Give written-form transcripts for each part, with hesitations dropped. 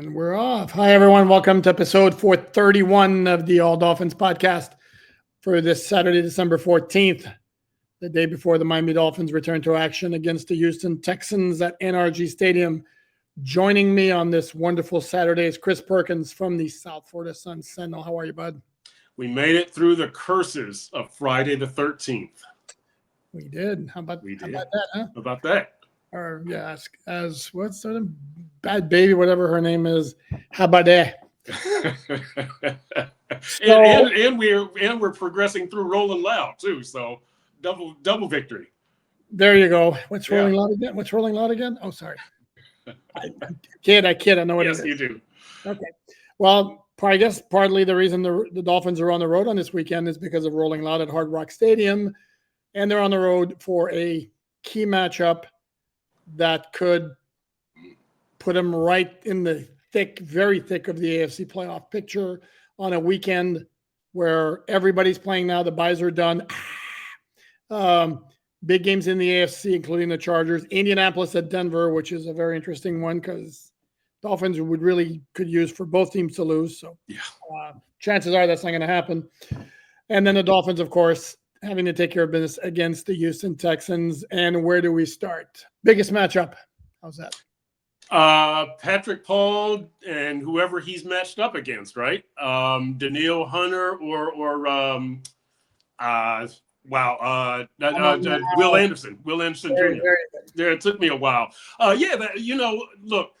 And we're off. Hi, everyone. Welcome to episode 431 of the All Dolphins podcast for this Saturday, December 14th, the day before the Miami Dolphins return to action against the Houston Texans at NRG Stadium. Joining me on this wonderful Saturday is Chris Perkins from the South Florida Sun Sentinel. How are you, bud? We made it through the curses of Friday the 13th. We did. How about that, huh? How about that? Or yeah, as what's the bad baby, whatever her name is. How about that? and we're progressing through Rolling Loud too. So double victory. There you go. What's Rolling Loud again? What's Rolling Loud again? Oh, sorry. I kid. I know what it is. Yes, you do. Okay. Well, I guess partly the reason the Dolphins are on the road on this weekend is because of Rolling Loud at Hard Rock Stadium, and they're on the road for a key matchup that could put them right in the very thick of the AFC playoff picture on a weekend where everybody's playing now. The buys are done. Big games in the AFC, including the Chargers, Indianapolis at Denver, which is a very interesting one because Dolphins could use for both teams to lose. So chances are that's not going to happen. And then the Dolphins, of course, having to take care of business against the Houston Texans. And where do we start? Biggest matchup. How's that? Patrick Paul and whoever he's matched up against, right? Danielle Hunter or Will Anderson. Will Anderson Jr. Yeah, it took me a while. Look,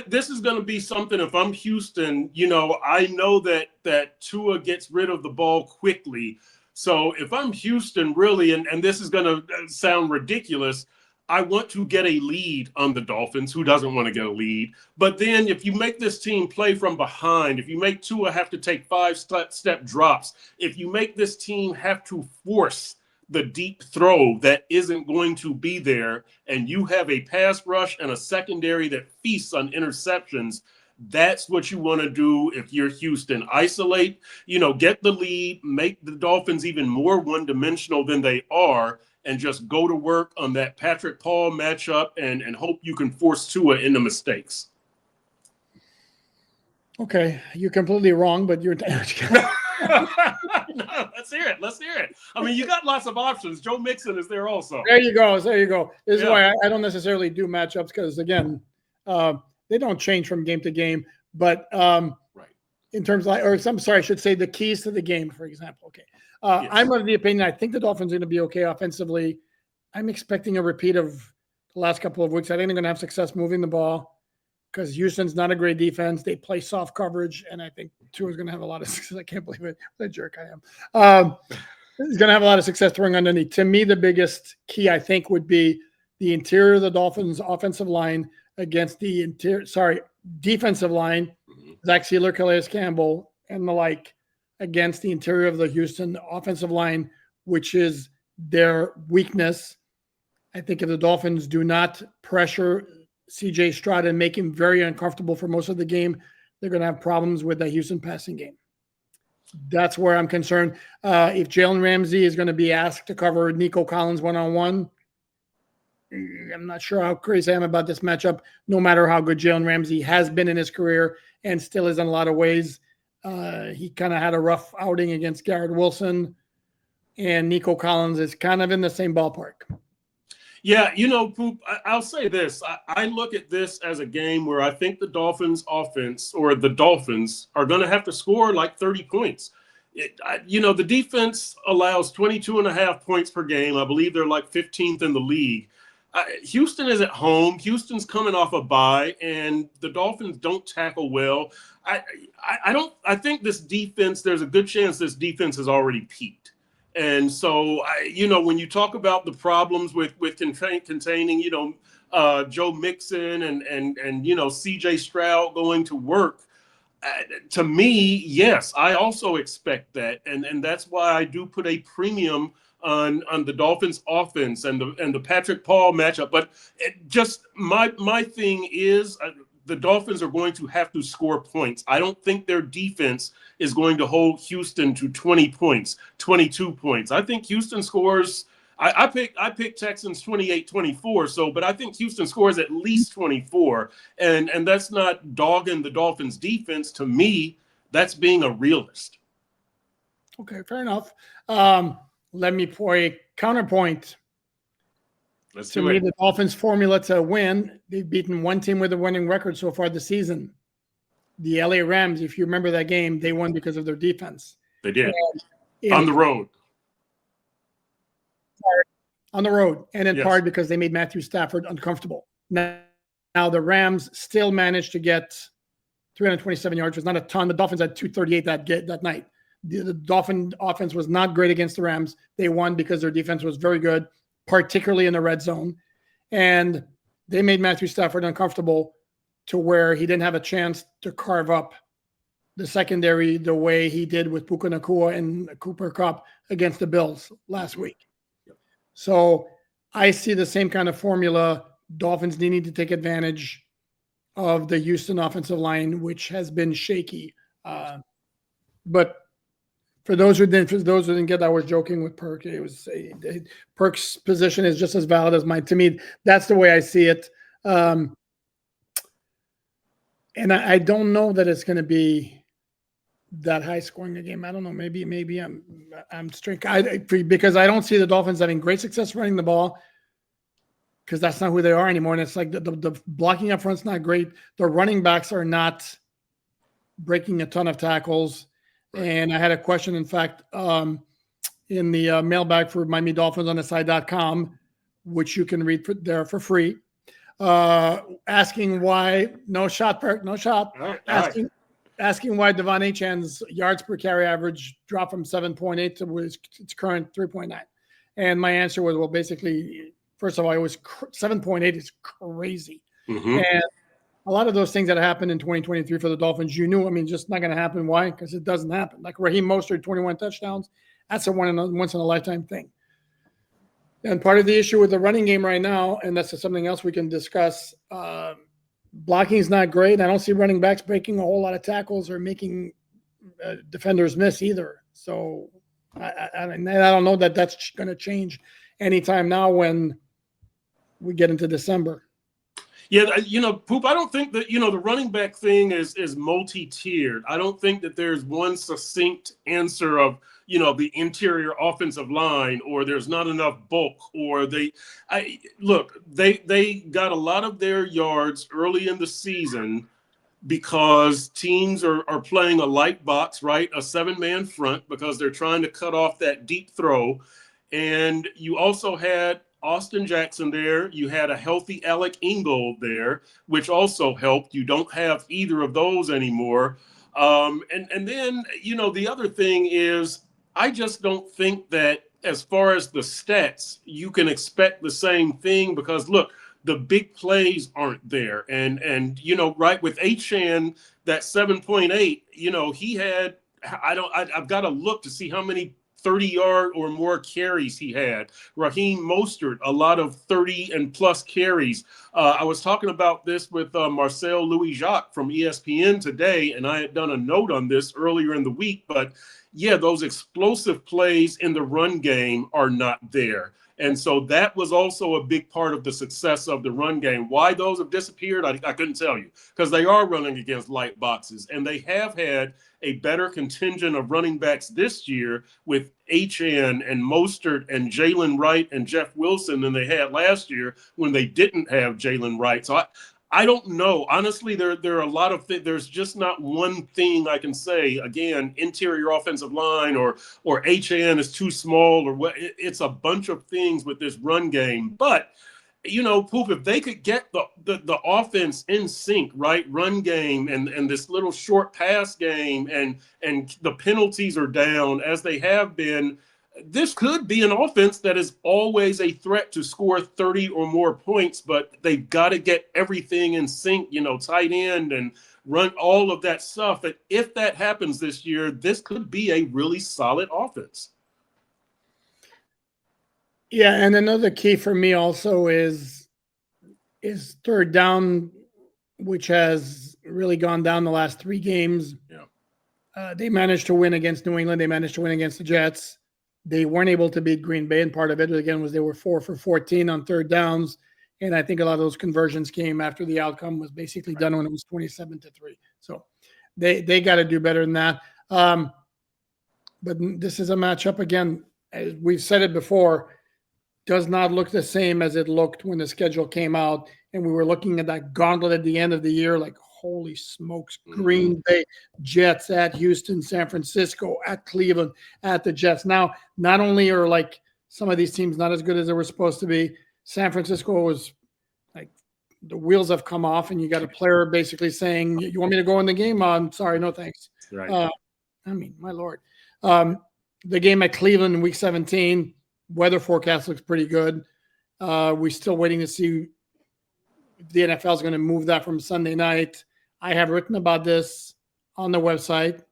this is going to be something. If I'm Houston, I know that Tua gets rid of the ball quickly. So if I'm Houston, really, and this is going to sound ridiculous, I want to get a lead on the Dolphins. Who doesn't want to get a lead? But then if you make this team play from behind, if you make Tua have to take 5-step drops, if you make this team have to force the deep throw that isn't going to be there, and you have a pass rush and a secondary that feasts on interceptions, that's what you want to do if you're Houston. Isolate, get the lead, make the Dolphins even more one-dimensional than they are, and just go to work on that Patrick Paul matchup and hope you can force Tua into mistakes. Okay, you're completely wrong, but you're No, let's hear it. I mean, you got lots of options. Joe Mixon is there also. There you go. This is why I don't necessarily do matchups because, again, they don't change from game to game. But in terms of, I should say the keys to the game, for example. Okay. Yes. I'm of the opinion I think the Dolphins are going to be okay offensively. I'm expecting a repeat of the last couple of weeks. I think they're going to have success moving the ball because Houston's not a great defense. They play soft coverage, and I think Tua's going to have a lot of success. I can't believe it. What a jerk I am. He's going to have a lot of success throwing underneath. To me, the biggest key, I think, would be the interior of the Dolphins' offensive line against the defensive line, Zach Sealer, Calais Campbell, and the like, against the interior of the Houston offensive line, which is their weakness. I think if the Dolphins do not pressure C.J. Stroud and make him very uncomfortable for most of the game, they're going to have problems with the Houston passing game. That's where I'm concerned. If Jalen Ramsey is going to be asked to cover Nico Collins one-on-one, I'm not sure how crazy I am about this matchup, no matter how good Jalen Ramsey has been in his career and still is in a lot of ways. He kind of had a rough outing against Garrett Wilson, and Nico Collins is kind of in the same ballpark. Yeah, Poop, I'll say this. I look at this as a game where I think the Dolphins offense or the Dolphins are going to have to score like 30 points. The defense allows 22.5 points per game. I believe they're like 15th in the league. Houston is at home. Houston's coming off a bye, and the Dolphins don't tackle well. I think this defense, there's a good chance this defense has already peaked. And so, when you talk about the problems with containing, Joe Mixon and C.J. Stroud going to work, to me, yes, I also expect that. And that's why I do put a premium on the Dolphins offense and the Patrick Paul matchup. But my thing is the Dolphins are going to have to score points. I don't think their defense is going to hold Houston to 20 points, 22 points. I think Houston scores I picked Texans 28-24. So, but I think Houston scores at least 24, and that's not dogging the Dolphins defense. To me, that's being a realist. Okay, fair enough. Let me pour a counterpoint. To me, the Dolphins' formula to win, they've beaten one team with a winning record so far this season. The LA Rams, if you remember that game, they won because of their defense. They did. On the road. On the road, and in part because they made Matthew Stafford uncomfortable. Now the Rams still managed to get 327 yards. It was not a ton. The Dolphins had 238 that night. The Dolphin offense was not great against the Rams. They won because their defense was very good, particularly in the red zone. And they made Matthew Stafford uncomfortable to where he didn't have a chance to carve up the secondary the way he did with Puka Nacua and Cooper Kupp against the Bills last week. So I see the same kind of formula. Dolphins needing to take advantage of the Houston offensive line, which has been shaky. But for those who didn't get that, I was joking with Perk. It was Perk's position is just as valid as mine. To me, that's the way I see it. And I don't know that it's going to be that high scoring a game. I don't know. Maybe I'm straight because I don't see the Dolphins having great success running the ball because that's not who they are anymore. And it's like the blocking up front's not great. The running backs are not breaking a ton of tackles. Right. And I had a question, in fact, in the mailbag for Miami Dolphins on the side.com, which you can read there for free, asking why no shot. Asking why Devon Achan's yards per carry average dropped from 7.8 to its current 3.9. And my answer was, well, basically, first of all, it was 7.8 is crazy. Mm-hmm. And a lot of those things that happened in 2023 for the Dolphins, just not going to happen. Why? Because it doesn't happen. Like Raheem Mostert, 21 touchdowns. That's a once in a lifetime thing. And part of the issue with the running game right now, and that's something else we can discuss, blocking is not great. I don't see running backs breaking a whole lot of tackles or making defenders miss either. So I don't know that that's going to change anytime now when we get into December. Yeah, Poop, I don't think that, the running back thing is multi-tiered. I don't think that there's one succinct answer of, the interior offensive line, or there's not enough bulk, or they got a lot of their yards early in the season because teams are playing a light box, right? A 7-man front because they're trying to cut off that deep throw. And you also had Austin Jackson there. You had a healthy Alec Ingold there, which also helped. You don't have either of those anymore. And then, the other thing is I just don't think that as far as the stats, you can expect the same thing because, look, the big plays aren't there. And right, with Achane, that 7.8, he had I've got to look to see how many 30-yard or more carries he had. Raheem Mostert, a lot of 30 and plus carries. I was talking about this with Marcel Louis-Jacques from ESPN today, and I had done a note on this earlier in the week. But, yeah, those explosive plays in the run game are not there. And so that was also a big part of the success of the run game. Why those have disappeared, I couldn't tell you, because they are running against light boxes. And they have had a better contingent of running backs this year with Achane and Mostert and Jalen Wright and Jeff Wilson than they had last year when they didn't have Jalen Wright. So I don't know. Honestly, there are a lot of things. There's just not one thing I can say. Again, interior offensive line or Achane is too small or what. It's a bunch of things with this run game. But Poop, if they could get the offense in sync, right, run game and this little short pass game and the penalties are down as they have been, this could be an offense that is always a threat to score 30 or more points, but they've got to get everything in sync, tight end and run all of that stuff. And if that happens this year, this could be a really solid offense. Yeah, and another key for me also is third down, which has really gone down the last 3 games. Yeah, they managed to win against New England. They managed to win against the Jets. They weren't able to beat Green Bay, and part of it, again, was they were 4 for 14 on third downs. And I think a lot of those conversions came after the outcome was basically done when it was 27-3. So they got to do better than that. But this is a matchup, again, as we've said it before, does not look the same as it looked when the schedule came out. And we were looking at that gauntlet at the end of the year, like, holy smokes, Green Bay, Jets at Houston, San Francisco, at Cleveland, at the Jets. Now, not only are like some of these teams not as good as they were supposed to be, San Francisco was like the wheels have come off, and you got a player basically saying, "You want me to go in the game? I'm sorry, no thanks." Right. I mean, my Lord. The game at Cleveland in Week 17, weather forecast looks pretty good. We're still waiting to see if the NFL is going to move that from Sunday night. I have written about this on the website.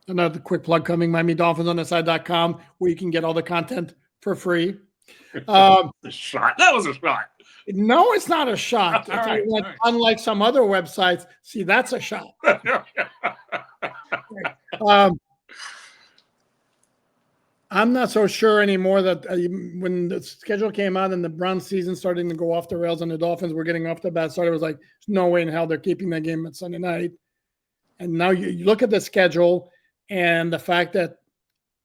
Another quick plug coming, MiamiDolphinsOnTheSide.com, where you can get all the content for free. A shot. That was a shot. No, it's not a shot. Right. Unlike some other websites, see, that's a shot. I'm not so sure anymore that when the schedule came out and the Browns season starting to go off the rails and the Dolphins were getting off the bad start, it was like, there's no way in hell they're keeping that game at Sunday night. And now you look at the schedule and the fact that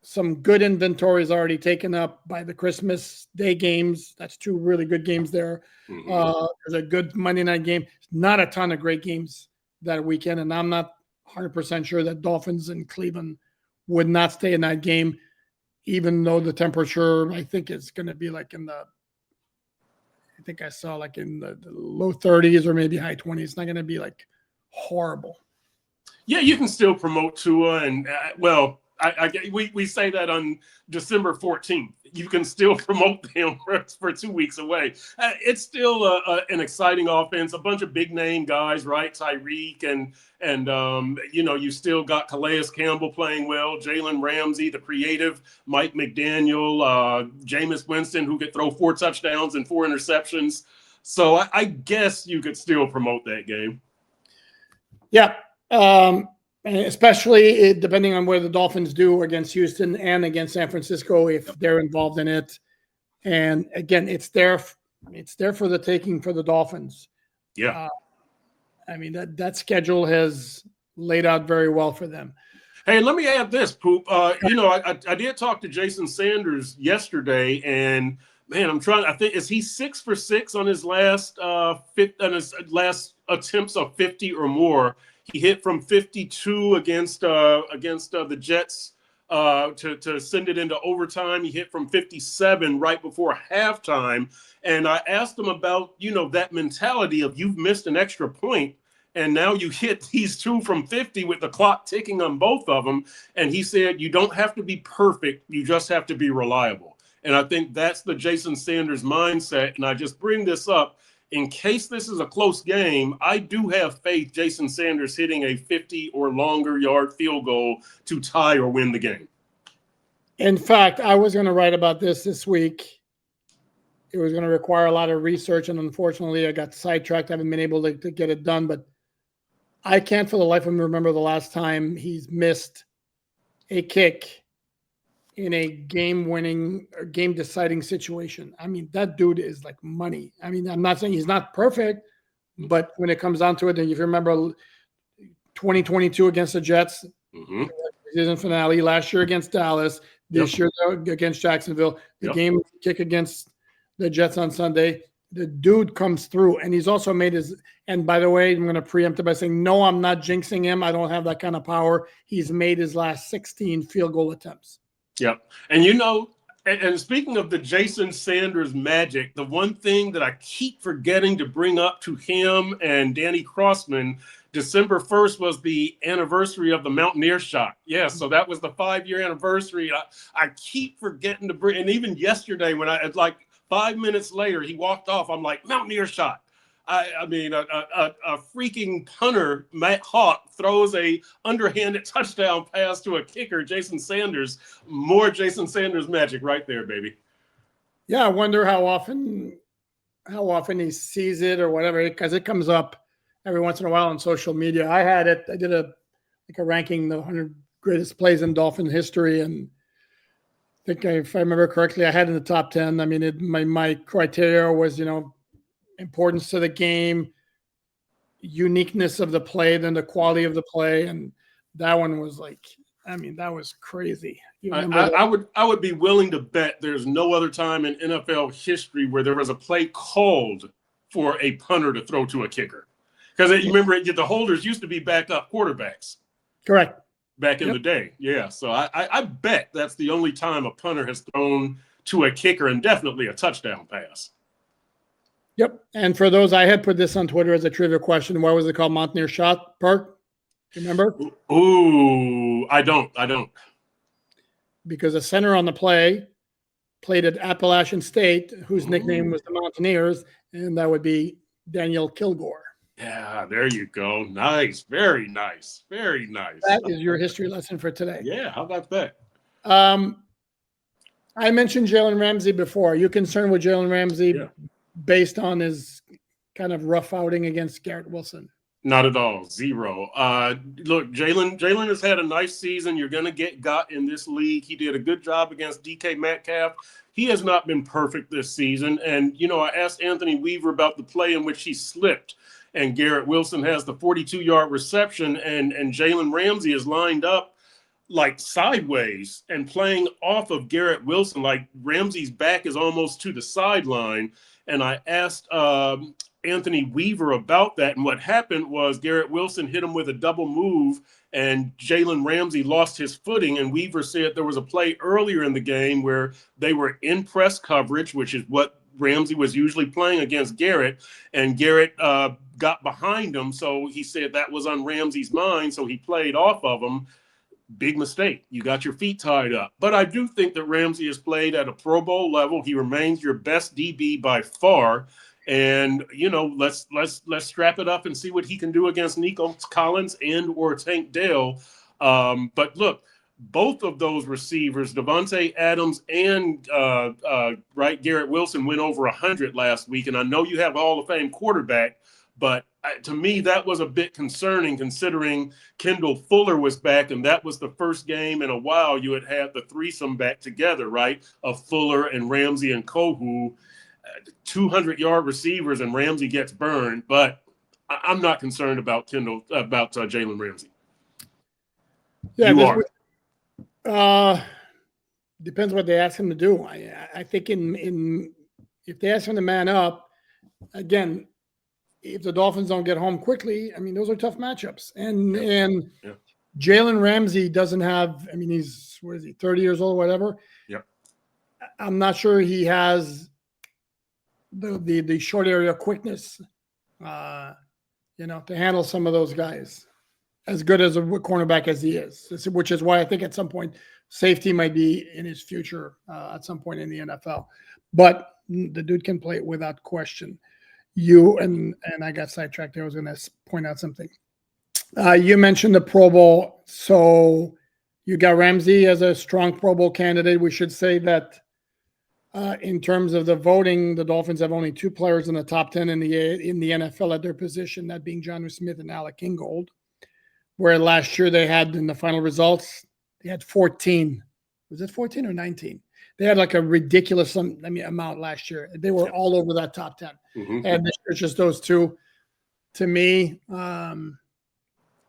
some good inventory is already taken up by the Christmas Day games. That's 2 really good games there. There's a good Monday night game. Not a ton of great games that weekend. And I'm not 100% sure that Dolphins and Cleveland would not stay in that game, even though the temperature, I think, is going to be like in the low 30s or maybe high 20s. It's not going to be like horrible. Yeah, you can still promote Tua, and we say that on December 14th. You can still promote him for 2 weeks away. It's still an exciting offense. A bunch of big name guys, right? Tyreek and you still got Calais Campbell playing well, Jalen Ramsey, the creative, Mike McDaniel, Jameis Winston, who could throw 4 touchdowns and 4 interceptions. So I guess you could still promote that game. Yeah. Especially depending on where the Dolphins do against Houston and against San Francisco, if they're involved in it. And again, it's there for the taking for the Dolphins. Yeah. I mean, that schedule has laid out very well for them. Hey, let me add this, Poop. I did talk to Jason Sanders yesterday, and man, I think, is he 6 for 6 on his last attempts of 50 or more? He hit from 52 against the Jets to send it into overtime. He hit from 57 right before halftime. And I asked him about, that mentality of you've missed an extra point and now you hit these 2 from 50 with the clock ticking on both of them. And he said, you don't have to be perfect. You just have to be reliable. And I think that's the Jason Sanders mindset. And I just bring this up in case this is a close game. I do have faith Jason Sanders hitting a 50 or longer yard field goal to tie or win the game. In fact, I was going to write about this week. It was going to require a lot of research, and unfortunately I got sidetracked. I haven't been able to get it done, but I can't for the life of me remember the last time he's missed a kick in a game-winning or game-deciding situation. I mean, that dude is like money. I mean, I'm not saying he's not perfect, but when it comes down to it, and if you remember 2022 against the Jets, season finale, last year against Dallas, this year against Jacksonville, the game kick against the Jets on Sunday, the dude comes through, and he's also made his – and by the way, I'm going to preempt it by saying, no, I'm not jinxing him. I don't have that kind of power. He's made his last 16 field goal attempts. Yep. And and speaking of the Jason Sanders magic, the one thing that I keep forgetting to bring up to him and Danny Crossman, December 1st was the anniversary of the Mountaineer shot. Yeah, so that was the 5-year anniversary. I keep forgetting to bring, and even yesterday when like 5 minutes later, he walked off, I'm like, Mountaineer shot. I mean, a freaking punter, Matt Hawk, throws a underhanded touchdown pass to a kicker, Jason Sanders. More Jason Sanders magic right there, baby. Yeah, I wonder how often he sees it or whatever, because it comes up every once in a while on social media. I did a ranking the 100 greatest plays in Dolphin history, and think if I remember correctly, I had in the top 10. I mean, my criteria was, importance to the game, uniqueness of the play, then the quality of the play. And that one was that was crazy. You remember I would be willing to bet there's no other time in NFL history where there was a play called for a punter to throw to a kicker. Because you remember the holders used to be backup quarterbacks. Correct. Back in the day. Yeah. So I bet that's the only time a punter has thrown to a kicker, and definitely a touchdown pass. Yep. And for those, I had put this on Twitter as a trivia question. Why was it called Mountaineer Shot Park? Remember? Ooh, I don't. Because the center on the play played at Appalachian State, whose nickname was the Mountaineers, and that would be Daniel Kilgore. Yeah, there you go. Nice. Very nice. Very nice. That is your history lesson for today. Yeah, how about that? I mentioned Jalen Ramsey before. Are you concerned with Jalen Ramsey based on his kind of rough outing against Garrett Wilson? Not at all. Zero. Look, Jalen has had a nice season. You're going to got in this league. He did a good job against DK Metcalf. He has not been perfect this season. And, I asked Anthony Weaver about the play in which he slipped, and Garrett Wilson has the 42-yard reception, and Jalen Ramsey is lined up like sideways and playing off of Garrett Wilson. Like Ramsey's back is almost to the sideline. And I asked Anthony Weaver about that, and what happened was Garrett Wilson hit him with a double move, and Jalen Ramsey lost his footing. And Weaver said there was a play earlier in the game where they were in press coverage, which is what Ramsey was usually playing against Garrett, and Garrett got behind him. So he said that was on Ramsey's mind, so he played off of him. Big mistake. You got your feet tied up. But I do think that Ramsey has played at a Pro Bowl level. He remains your best DB by far. And, let's strap it up and see what he can do against Nico Collins and or Tank Dell. But look, both of those receivers, Devontae Adams and Garrett Wilson, went over 100 last week. And I know you have a Hall of Fame quarterback, but to me, that was a bit concerning considering Kendall Fuller was back, and that was the first game in a while you had the threesome back together, right, of Fuller and Ramsey and Kohu. 200-yard receivers, and Ramsey gets burned. But I'm not concerned about Jalen Ramsey. Yeah, you are. Depends what they ask him to do. I think if they ask him to man up, again, if the Dolphins don't get home quickly, those are tough matchups. And Jalen Ramsey doesn't have. He's 30 years old, whatever. Yeah. I'm not sure he has the short area quickness, to handle some of those guys as good as a cornerback as he is, which is why I think at some point safety might be in his future at some point in the NFL. But the dude can play without question. And I got sidetracked there. I was going to point out something. You mentioned the Pro Bowl. So you got Ramsey as a strong Pro Bowl candidate. We should say that in terms of the voting, the Dolphins have only 2 players in the top 10 in the NFL at their position, that being Jonnu Smith and Alec Ingold. Where last year they had, in the final results, they had 14. Was it 14 or 19? They had like a ridiculous amount last year. They were all over that top 10. Mm-hmm. And this year, just those 2. To me, I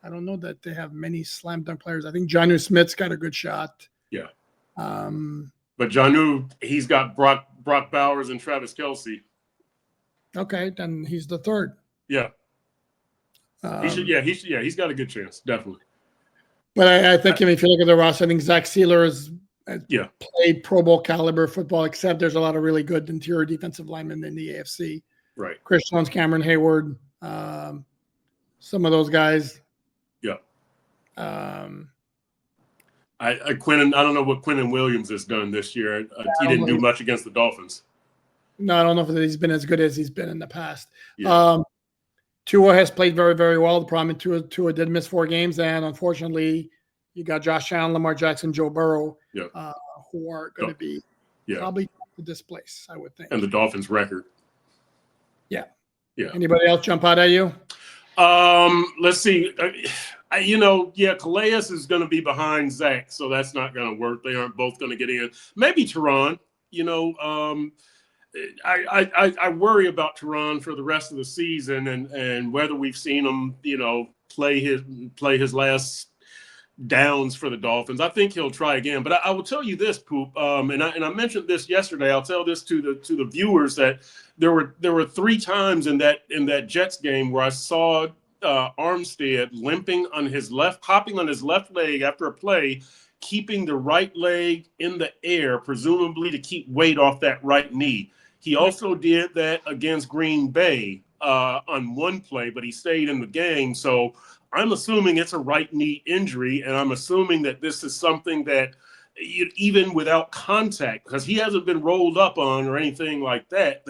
don't know that they have many slam dunk players. I think Jonnu Smith's got a good shot. Yeah. But Jonnu, he's got Brock Bowers and Travis Kelce. Okay, then he's the 3rd. Yeah. He's got a good chance, definitely. But I think if you look at the roster, I think Zach Sealer has played Pro Bowl caliber football, except there's a lot of really good interior defensive linemen in the AFC. Right. Chris Jones, Cameron Hayward, some of those guys. Yeah. Quentin, I don't know what Quentin Williams has done this year. He didn't do much against the Dolphins. No, I don't know if he's been as good as he's been in the past. Yeah. Tua has played very, very well. The problem is Tua did miss 4 games, and unfortunately, you got Josh Allen, Lamar Jackson, Joe Burrow, who are going to be probably to displace, I would think. And the Dolphins' record. Yeah. Yeah. Anybody else jump out at you? Let's see. Calais is going to be behind Zach, so that's not going to work. They aren't both going to get in. Maybe Teron. I worry about Teron for the rest of the season, and whether we've seen him, play his last downs for the Dolphins. I think he'll try again. But I will tell you this, Poop, and I mentioned this yesterday. I'll tell this to the viewers that there were 3 times in that Jets game where I saw Armstead hopping on his left leg after a play, keeping the right leg in the air, presumably to keep weight off that right knee. He also did that against Green Bay on one play, but he stayed in the game. So I'm assuming it's a right knee injury, and I'm assuming that this is something that even without contact, because he hasn't been rolled up on or anything like that,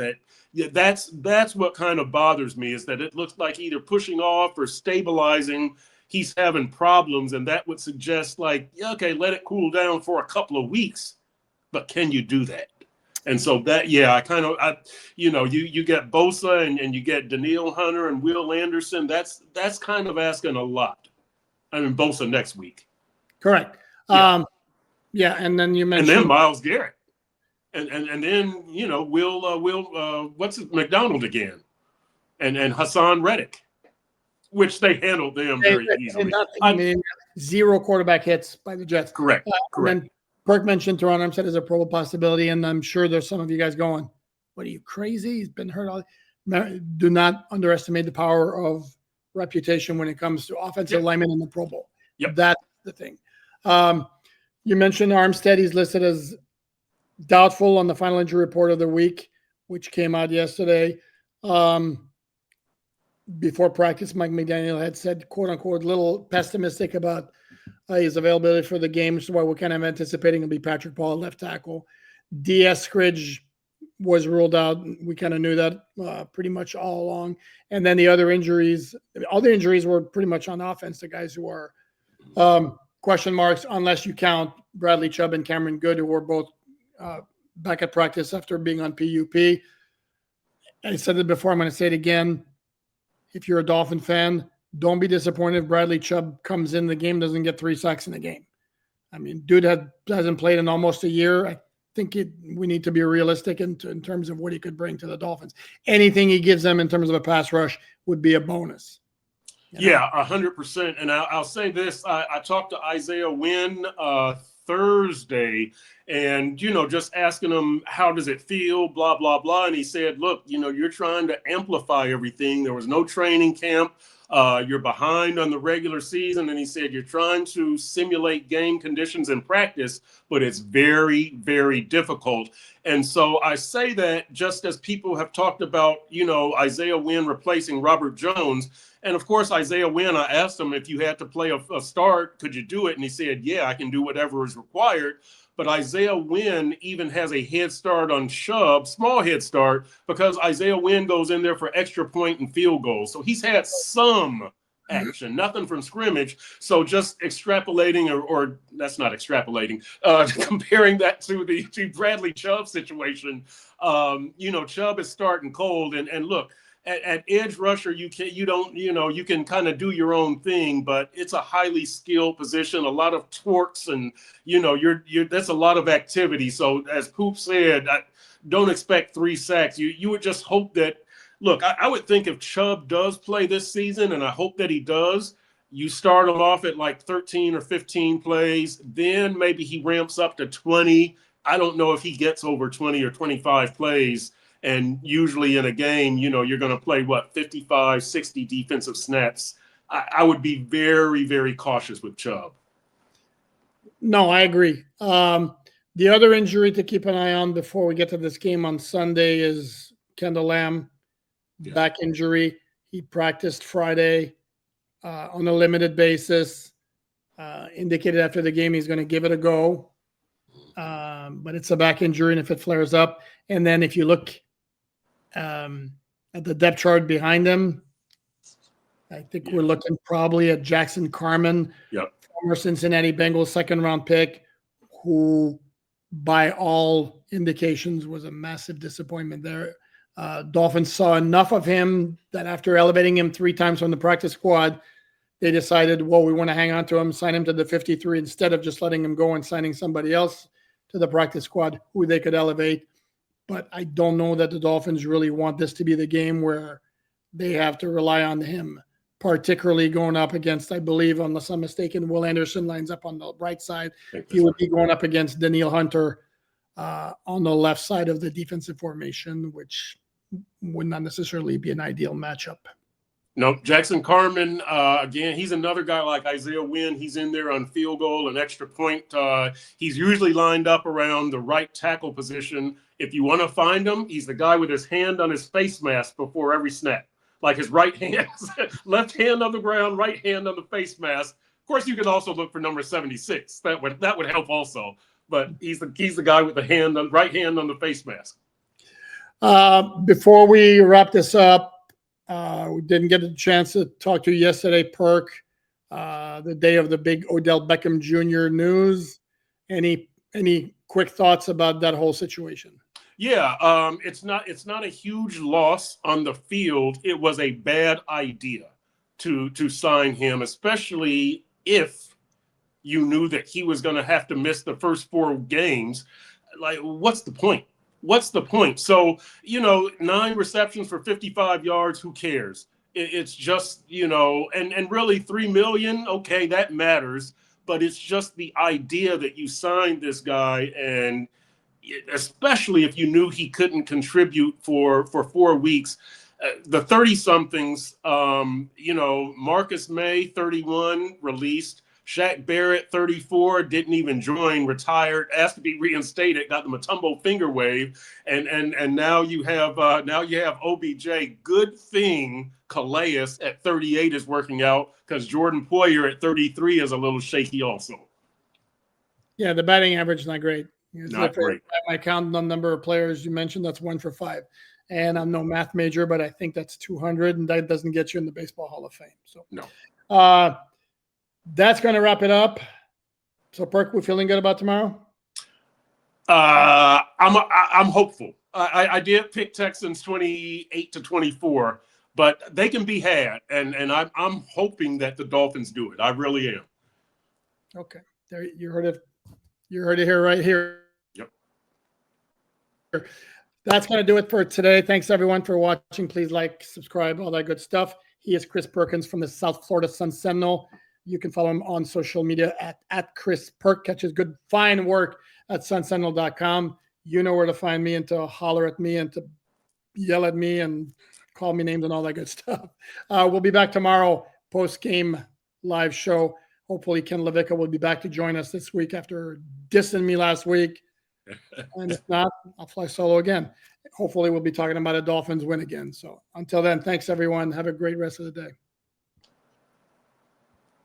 that's what kind of bothers me, is that it looks like either pushing off or stabilizing, he's having problems, and that would suggest okay, let it cool down for a couple of weeks, but can you do that? And so that, you get Bosa and you get Danielle Hunter and Will Anderson. That's kind of asking a lot. I mean, Bosa next week. Correct. And then you mentioned. And then Myles Garrett. And then, what's it, McDonald again. And Hassan Reddick, which they handled them very easily. Nothing, 0 quarterback hits by the Jets. Correct. Correct. Perk mentioned Teron Armstead as a Pro Bowl possibility, and I'm sure there's some of you guys going, what are you, crazy? He's been hurt. Do not underestimate the power of reputation when it comes to offensive linemen in the Pro Bowl. Yep. That's the thing. You mentioned Armstead. He's listed as doubtful on the final injury report of the week, which came out yesterday. Before practice, Mike McDaniel had said, quote unquote, little pessimistic about his availability for the game. So what we're kind of anticipating will be Patrick Paul at left tackle. D.S. Scridge was ruled out. We kind of knew that pretty much all along. And then the other injuries were pretty much on offense. The guys who are question marks, unless you count Bradley Chubb and Cameron Good, who were both back at practice after being on PUP. I said it before, I'm going to say it again. If you're a Dolphin fan, don't be disappointed if Bradley Chubb comes in the game, doesn't get 3 sacks in the game. I mean, dude hasn't played in almost a year. I think we need to be realistic in terms of what he could bring to the Dolphins. Anything he gives them in terms of a pass rush would be a bonus. Yeah, 100%. And I'll say this. I talked to Isaiah Wynn Thursday and, just asking him, how does it feel, blah, blah, blah. And he said, look, you're trying to amplify everything. There was no training camp. You're behind on the regular season. And he said, you're trying to simulate game conditions in practice, but it's very, very difficult. And so I say that just as people have talked about, Isaiah Wynn replacing Robert Jones. And of course, Isaiah Wynn, I asked him, if you had to play a start, could you do it? And he said, yeah, I can do whatever is required. But Isaiah Wynn even has a head start on Chubb, small head start, because Isaiah Wynn goes in there for extra point and field goals. So he's had some action, nothing from scrimmage. So just extrapolating, or that's not extrapolating, comparing that to Bradley Chubb's situation, Chubb is starting cold. And look, at edge rusher, you can kind of do your own thing, but it's a highly skilled position, a lot of torques, and that's a lot of activity. So as Poop said, don't expect 3 sacks. You would just hope that. Look, I would think if Chubb does play this season, and I hope that he does, you start him off at like 13 or 15 plays, then maybe he ramps up to 20. I don't know if he gets over 20 or 25 plays. And usually in a game, you're going to play 55, 60 defensive snaps. I would be very, very cautious with Chubb. No, I agree. The other injury to keep an eye on before we get to this game on Sunday is Kendall Lamb, back injury. He practiced Friday on a limited basis. Indicated after the game he's going to give it a go. But it's a back injury, and if it flares up, and then if you look at the depth chart behind him, I think we're looking probably at Jackson Carman, former Cincinnati Bengals second-round pick, who by all indications was a massive disappointment there. Dolphins saw enough of him that after elevating him 3 times from the practice squad, they decided, well, we want to hang on to him, sign him to the 53 instead of just letting him go and signing somebody else to the practice squad who they could elevate. But I don't know that the Dolphins really want this to be the game where they have to rely on him, particularly going up against, I believe, unless I'm mistaken, Will Anderson lines up on the right side. He would be going up against Daniil Hunter on the left side of the defensive formation, which would not necessarily be an ideal matchup. No, Jackson Carman, again, he's another guy like Isaiah Wynn. He's in there on field goal and extra point. He's usually lined up around the right tackle position. If you want to find him, he's the guy with his hand on his face mask before every snap. Like his right hand, left hand on the ground, right hand on the face mask. Of course, you can also look for number 76. That would help also. But he's the guy with the right hand on the face mask. Before we wrap this up, we didn't get a chance to talk to you yesterday, Perk, the day of the big Odell Beckham Jr. news. Any quick thoughts about that whole situation? Yeah, it's not a huge loss on the field. It was a bad idea to sign him, especially if you knew that he was going to have to miss the first 4 games. Like, what's the point? What's the point? So, 9 receptions for 55 yards, who cares? It's just, and really $3 million, okay, that matters. But it's just the idea that you signed this guy, and especially if you knew he couldn't contribute for 4 weeks. The 30-somethings, Marcus May, 31, released. Shaq Barrett, 34, didn't even join, retired, asked to be reinstated, got the Matumbo finger wave, and now you have OBJ. Good thing Calais at 38 is working out, because Jordan Poyer at 33 is a little shaky also. Yeah, the batting average is not great. Not great. I count the number of players you mentioned, that's 1 for 5. And I'm no math major, but I think that's 200, and that doesn't get you in the Baseball Hall of Fame. So no. That's going to wrap it up. So, Perk, we feeling good about tomorrow? I'm hopeful. I did pick Texans 28-24, but they can be had, and I'm hoping that the Dolphins do it. I really am. Okay, there you heard it. You heard it here, right here. Yep. That's going to do it for today. Thanks everyone for watching. Please like, subscribe, all that good stuff. He is Chris Perkins from the South Florida Sun Sentinel. You can follow him on social media at Chris Perk. Catches good, fine work at sunsentinel.com. You know where to find me and to holler at me and to yell at me and call me names and all that good stuff. We'll be back tomorrow, post-game live show. Hopefully Ken Levica will be back to join us this week after dissing me last week. And if not, I'll fly solo again. Hopefully we'll be talking about a Dolphins win again. So until then, thanks everyone. Have a great rest of the day.